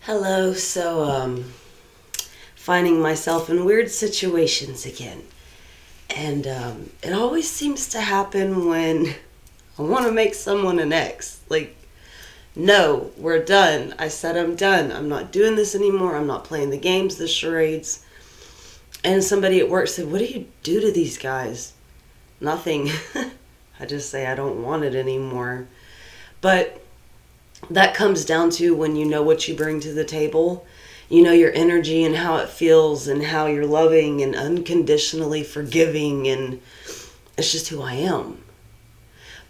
Hello. Finding myself in weird situations again. And it always seems to happen when I want to make someone an ex. Like, no, we're done. I said I'm done. I'm not doing this anymore. I'm not playing the games, the charades. And somebody at work said, "What do you do to these guys?" Nothing. I just say I don't want it anymore. But that comes down to when you know what you bring to the table. You know your energy and how it feels and how you're loving and unconditionally forgiving, and it's just who I am.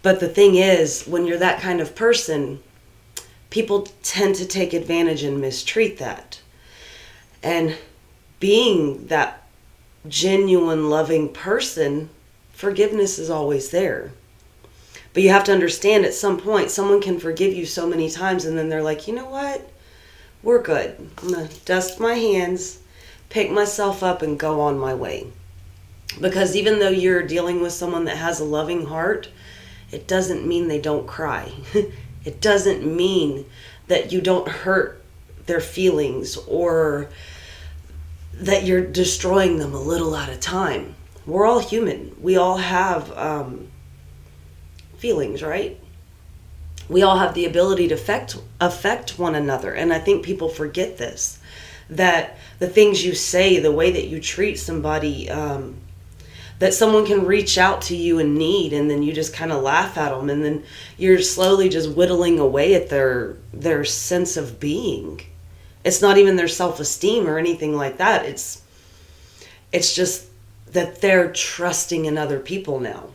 But the thing is, when you're that kind of person, people tend to take advantage and mistreat that. And being that genuine, loving person, forgiveness is always there. But you have to understand at some point, someone can forgive you so many times and then they're like, you know what? We're good. I'm going to dust my hands, pick myself up, and go on my way. Because even though you're dealing with someone that has a loving heart, it doesn't mean they don't cry. It doesn't mean that you don't hurt their feelings or that you're destroying them a little at a time. We're all human. We all have feelings, right? We all have the ability to affect one another. And I think people forget this, that the things you say, the way that you treat somebody, that someone can reach out to you in need and then you just kind of laugh at them, and then you're slowly just whittling away at their sense of being. It's not even their self-esteem or anything like that. It's just that they're trusting in other people now.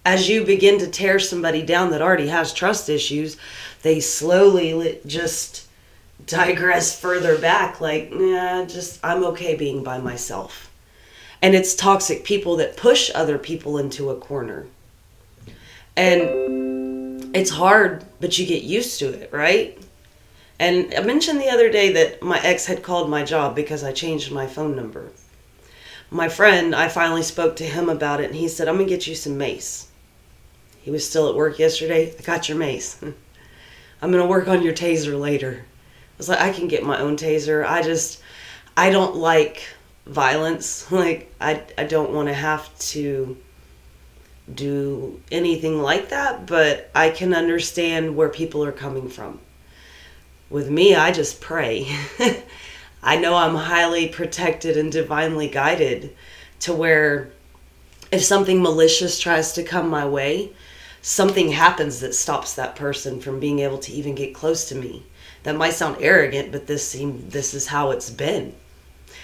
As you begin to tear somebody down that already has trust issues, they slowly just digress further back, like, I'm okay being by myself. And it's toxic people that push other people into a corner. And it's hard, but you get used to it, right? And I mentioned the other day that my ex had called my job because I changed my phone number. My friend, I finally spoke to him about it, and he said, "I'm going to get you some mace." He was still at work yesterday. "I got your mace. I'm going to work on your taser later." I was like, I can get my own taser. I don't like violence. Like, I don't want to have to do anything like that, but I can understand where people are coming from. With me, I just pray. I know I'm highly protected and divinely guided to where if something malicious tries to come my way, something happens that stops that person from being able to even get close to me. That might sound arrogant, but this is how it's been.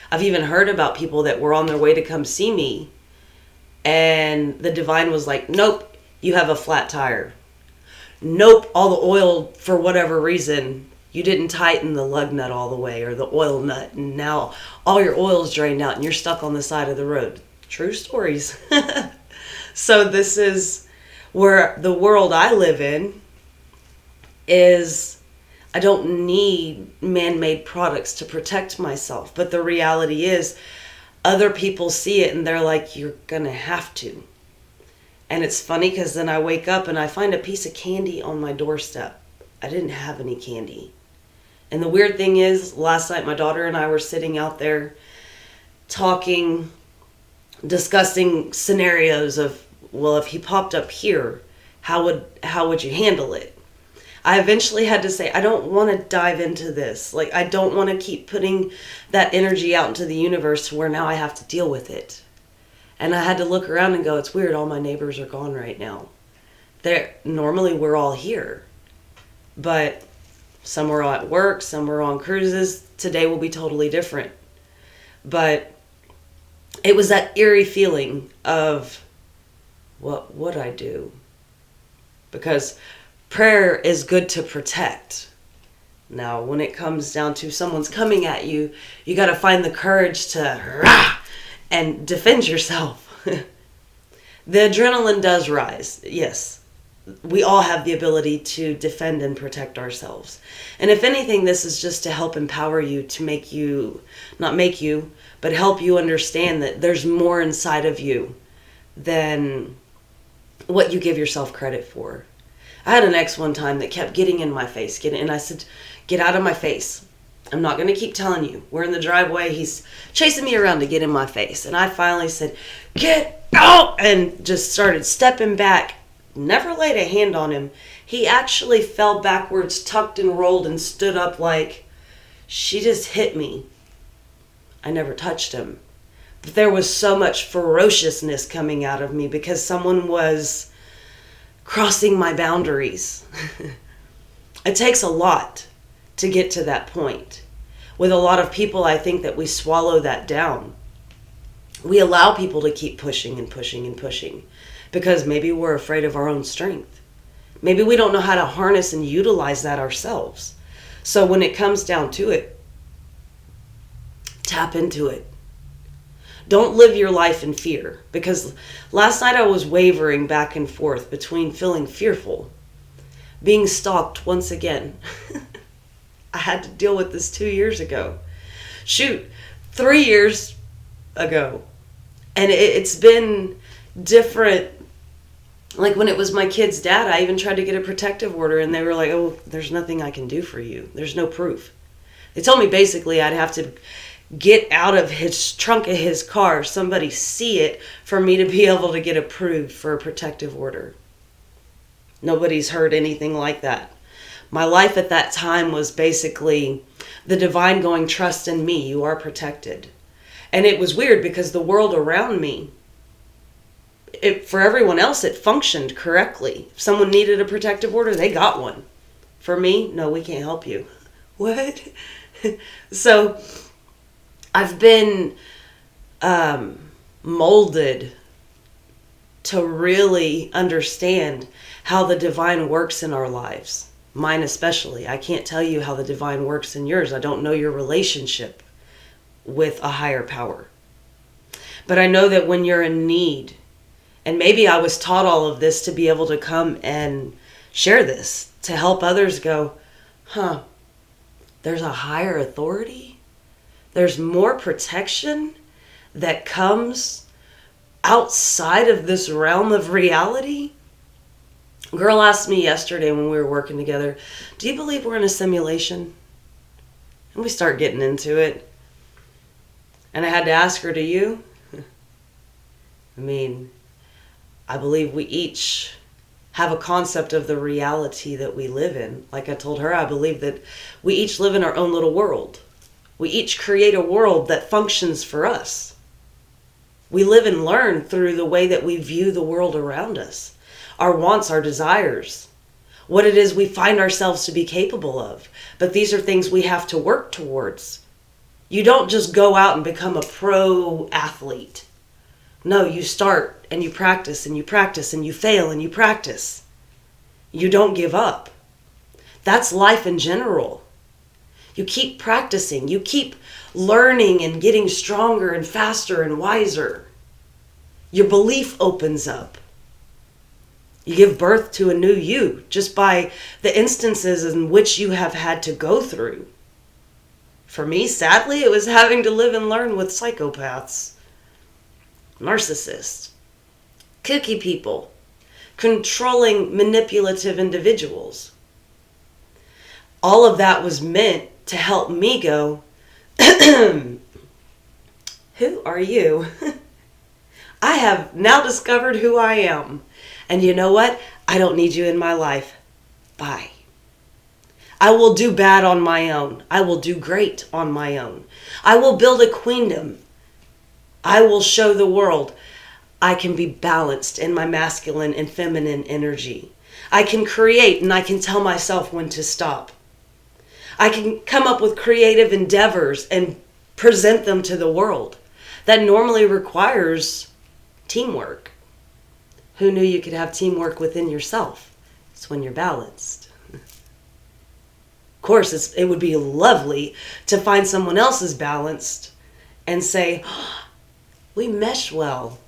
I've even heard about people that were on their way to come see me, and the divine was like, "Nope, you have a flat tire. Nope, all the oil, for whatever reason, you didn't tighten the lug nut all the way or the oil nut, and now all your oil's drained out and you're stuck on the side of the road." True stories. So this is where the world I live in is, I don't need man-made products to protect myself. But the reality is, other people see it and they're like, "You're going to have to." And it's funny because then I wake up and I find a piece of candy on my doorstep. I didn't have any candy. And the weird thing is, last night my daughter and I were sitting out there talking, discussing scenarios of, well, if he popped up here, how would you handle it? I eventually had to say, I don't want to dive into this. Like, I don't want to keep putting that energy out into the universe to where now I have to deal with it. And I had to look around and go, it's weird, all my neighbors are gone right now. Normally we're all here. But some were at work, some were on cruises. Today will be totally different. But it was that eerie feeling of, what would I do? Because prayer is good to protect. Now, when it comes down to someone's coming at you, you got to find the courage to rah, and defend yourself. The adrenaline does rise, yes. We all have the ability to defend and protect ourselves. And if anything, this is just to help empower you, to but help you understand that there's more inside of you than what you give yourself credit for. I had an ex one time that kept getting in my face, and I said, "Get out of my face." I'm not going to keep telling you. We're in the driveway. He's chasing me around to get in my face. And I finally said, get out, and just started stepping back. Never laid a hand on him. He actually fell backwards, tucked and rolled, and stood up like, she just hit me. I never touched him. But there was so much ferociousness coming out of me because someone was crossing my boundaries. It takes a lot to get to that point. With a lot of people, I think that we swallow that down. We allow people to keep pushing and pushing and pushing because maybe we're afraid of our own strength. Maybe we don't know how to harness and utilize that ourselves. So when it comes down to it, tap into it. Don't live your life in fear, because last night I was wavering back and forth between feeling fearful, being stalked once again. I had to deal with this 2 years ago. 3 years ago. And it's been different. Like when it was my kid's dad, I even tried to get a protective order and they were like, oh, there's nothing I can do for you. There's no proof. They told me basically I'd have to get out of his trunk of his car, somebody see it, for me to be able to get approved for a protective order. Nobody's heard anything like that. My life at that time was basically the divine going, trust in me, you are protected. And it was weird because the world around me, for everyone else, it functioned correctly. If someone needed a protective order, they got one. For me, no, we can't help you. What? So I've been molded to really understand how the divine works in our lives. Mine especially. I can't tell you how the divine works in yours. I don't know your relationship with a higher power. But I know that when you're in need, and maybe I was taught all of this to be able to come and share this, to help others go, there's a higher authority? There's more protection that comes outside of this realm of reality? A girl asked me yesterday when we were working together, do you believe we're in a simulation? And we start getting into it. And I had to ask her, do you? I believe we each have a concept of the reality that we live in. Like I told her, I believe that we each live in our own little world. We each create a world that functions for us. We live and learn through the way that we view the world around us. Our wants, our desires, what it is we find ourselves to be capable of. But these are things we have to work towards. You don't just go out and become a pro athlete. No, you start and you practice and you practice and you fail and you practice. You don't give up. That's life in general. You keep practicing. You keep learning and getting stronger and faster and wiser. Your belief opens up. You give birth to a new you just by the instances in which you have had to go through. For me, sadly, it was having to live and learn with psychopaths, narcissists, kooky people, controlling, manipulative individuals. All of that was meant to help me go, who are you? I have now discovered who I am. And you know what? I don't need you in my life. Bye. I will do bad on my own. I will do great on my own. I will build a queendom. I will show the world I can be balanced in my masculine and feminine energy. I can create and I can tell myself when to stop. I can come up with creative endeavors and present them to the world. That normally requires teamwork. Who knew you could have teamwork within yourself? It's when you're balanced. Of course, it would be lovely to find someone else is balanced and say, oh, we mesh well.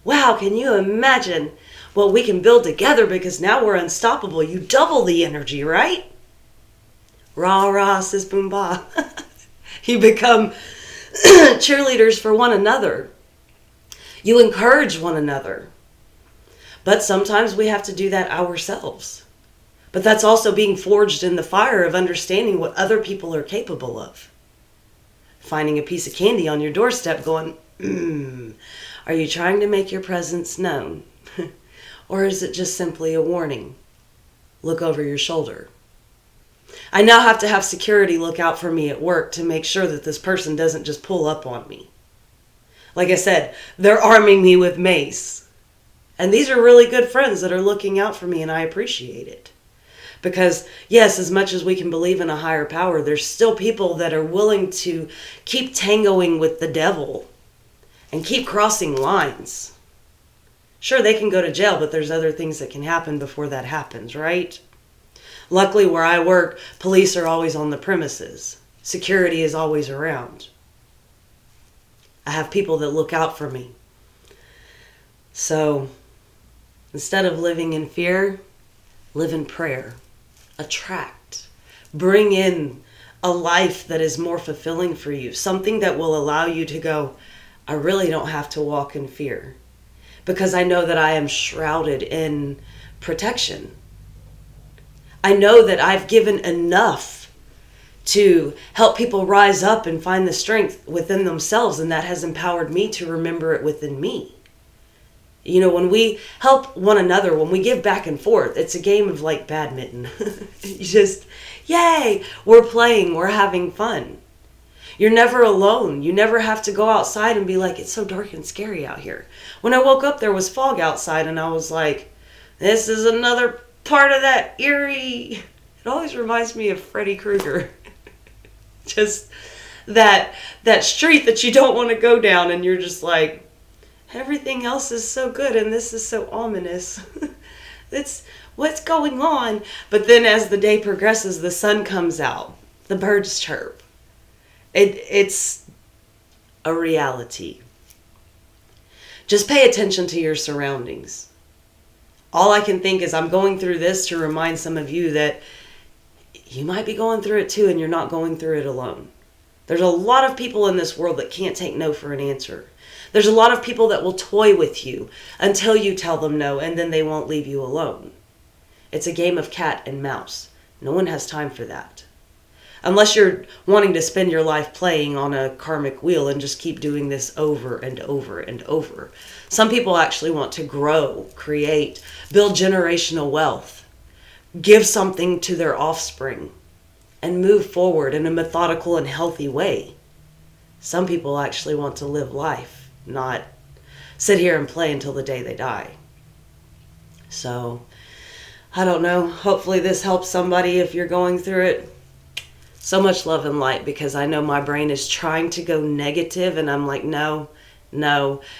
Wow, can you imagine what we can build together because now we're unstoppable. You double the energy, right? Rah, rah, sis, boom, bah. You become cheerleaders for one another. You encourage one another. But sometimes we have to do that ourselves. But that's also being forged in the fire of understanding what other people are capable of. Finding a piece of candy on your doorstep going, are you trying to make your presence known? Or is it just simply a warning? Look over your shoulder. I now have to have security look out for me at work to make sure that this person doesn't just pull up on me. Like I said, they're arming me with mace. And these are really good friends that are looking out for me, and I appreciate it. Because, yes, as much as we can believe in a higher power, there's still people that are willing to keep tangoing with the devil and keep crossing lines. Sure, they can go to jail, but there's other things that can happen before that happens, right? Luckily, where I work, police are always on the premises. Security is always around. I have people that look out for me. So, instead of living in fear, live in prayer. Attract. Bring in a life that is more fulfilling for you. Something that will allow you to go, I really don't have to walk in fear. Because I know that I am shrouded in protection. I know that I've given enough to help people rise up and find the strength within themselves, and that has empowered me to remember it within me. You know, when we help one another, when we give back and forth, it's a game of like badminton. You just, yay, we're playing, we're having fun. You're never alone. You never have to go outside and be like, it's so dark and scary out here. When I woke up, there was fog outside, and I was like, this is another part of that eerie. It always reminds me of Freddy Krueger. Just that street that you don't want to go down, and you're just like, everything else is so good and this is so ominous. It's what's going on. But then as the day progresses, the sun comes out, the birds chirp. It's a reality. Just pay attention to your surroundings. All I can think is I'm going through this to remind some of you that you might be going through it too, and you're not going through it alone. There's a lot of people in this world that can't take no for an answer. There's a lot of people that will toy with you until you tell them no, and then they won't leave you alone. It's a game of cat and mouse. No one has time for that. Unless you're wanting to spend your life playing on a karmic wheel and just keep doing this over and over and over. Some people actually want to grow, create, build generational wealth, give something to their offspring, and move forward in a methodical and healthy way. Some people actually want to live life, not sit here and play until the day they die. So, I don't know. Hopefully this helps somebody if you're going through it. So much love and light, because I know my brain is trying to go negative, and I'm like, no,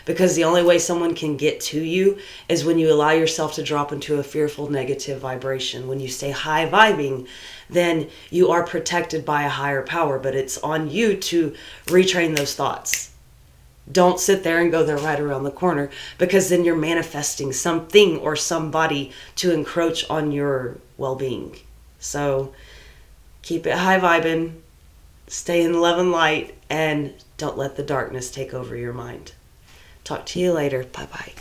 because the only way someone can get to you is when you allow yourself to drop into a fearful negative vibration. When you stay high vibing, then you are protected by a higher power, but it's on you to retrain those thoughts. Don't sit there and go, they're right around the corner, because then you're manifesting something or somebody to encroach on your well-being. So keep it high vibing, stay in love and light, and don't let the darkness take over your mind. Talk to you later. Bye-bye.